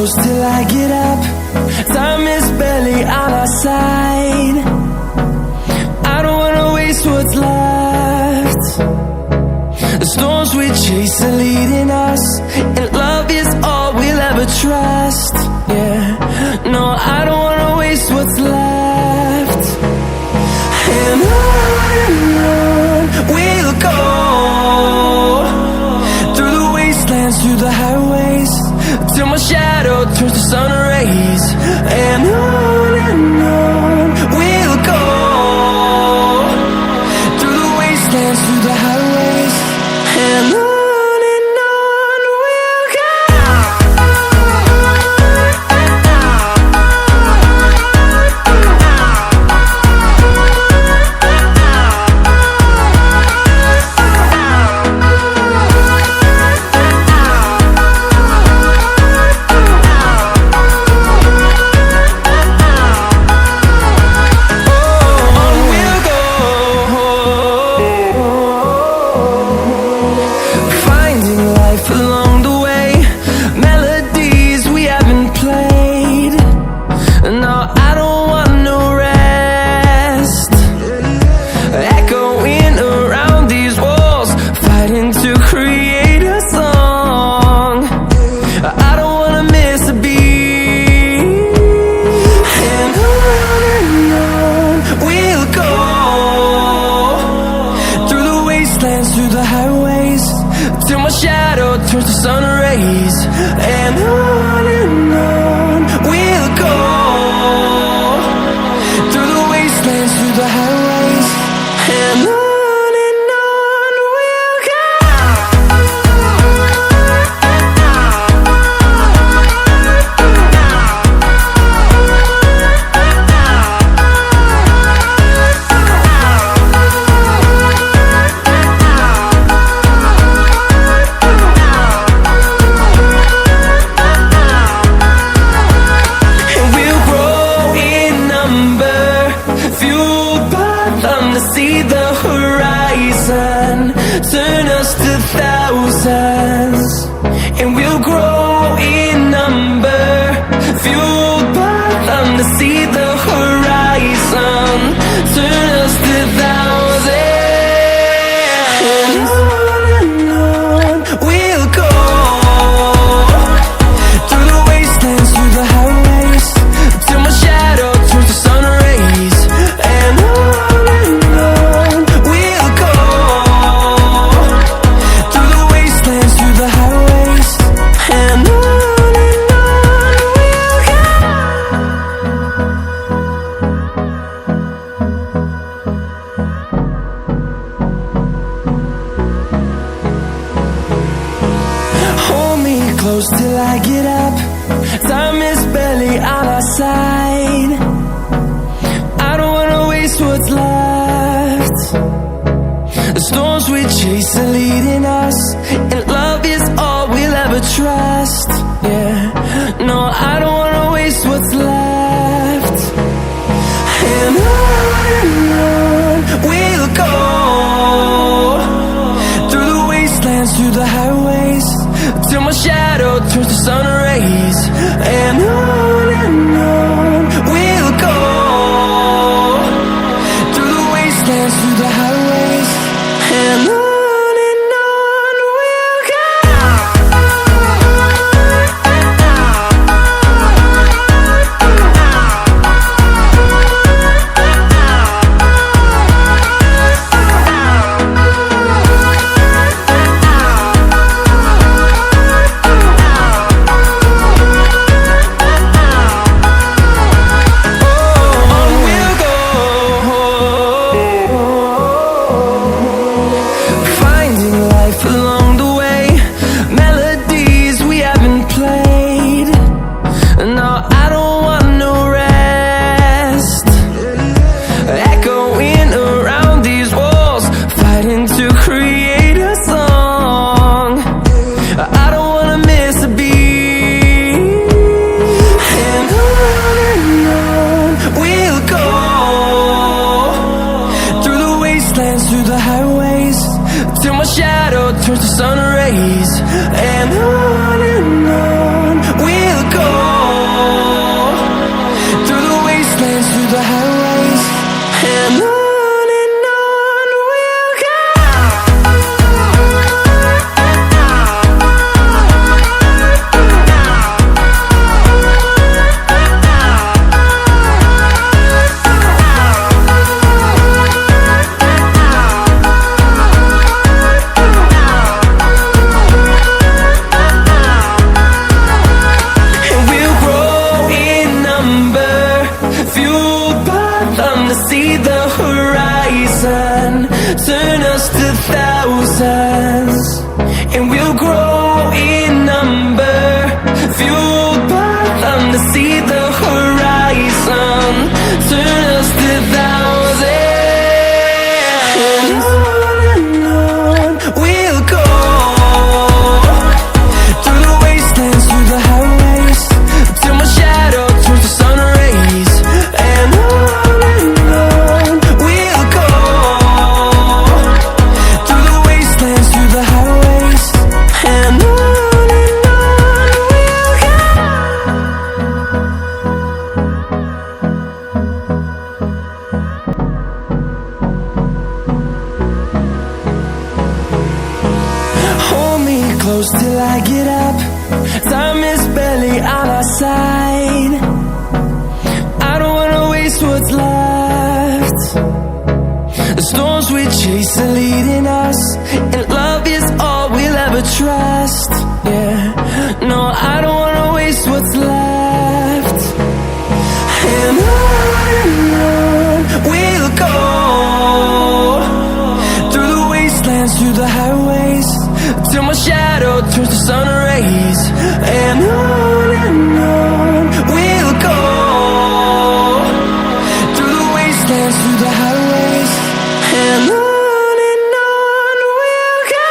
close till I get up. Time is barely on our side. I don't wanna waste what's left. The storms we chase are leading us, and love is all we'll ever trust. Yeah, no, I don't wanna waste what's left. And on we'll go, through the wastelands, through the highways, till my shadow turns to sun rays. And on we'll go, through the wastelands, through the highways, and on we'll go. Through the highways, till my shadow turns to sun rays. And on we'll go, through the wastelands, through the highways, and on we'll go. See the horizon, turn us to thousands, and we'll grow in number, fueled by them. To see the horizon, turn us to thousands, and on we'll go, through the wastelands, through the highways, till my shadow turns to sun rays. And close till I get up. Time is barely on our side. I don't wanna waste what's left. The storms we chase are leading us, and love is all we'll ever trust. Yeah, no, I don't wanna waste what's left. And on we'll go, through the wastelands, through the highways, till my shadow turns to sun rays. And on we'll go, through the wastelands, through the highways, and on we'll go. turns to sun rays, and on we'll go. till I get up. Time is barely on our side. I don't wanna waste what's left. The storms we chase are leading us, and love is all we'll ever trust. Yeah, no, I don't wanna waste what's left. And on we'll go, through the wastelands, through the highways, till my shadow turns to sun rays. And on we'll go, through the wastelands, through the highways, and on we'll go.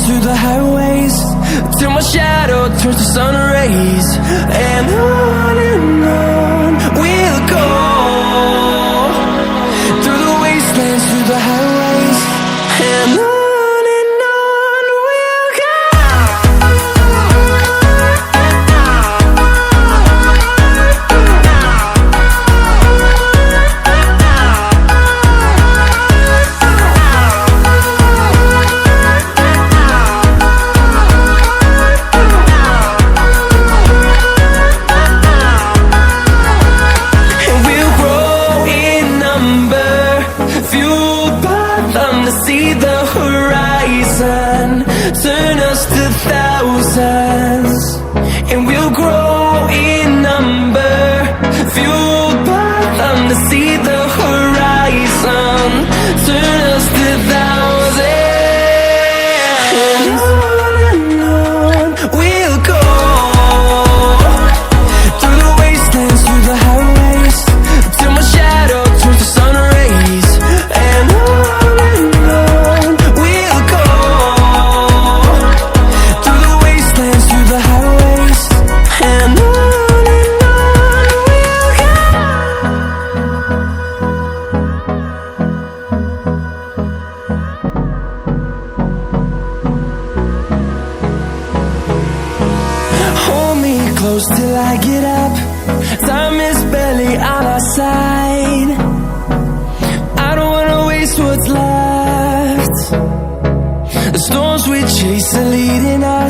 Through the highways, till my shadow turns to sun rays. And on we'll go, through the wastelands, through the highways, and on we'll go. See the horizon, turn us to thousands, and we'll grow in number, fueled by them to see the horizon, turn us to thousands. And on we'll go, through the wastelands, through the highways, till my shadow turns to sun rays. And close till I get up. Time is barely on our side. I don't wanna waste what's left. The storms we chase are leading us.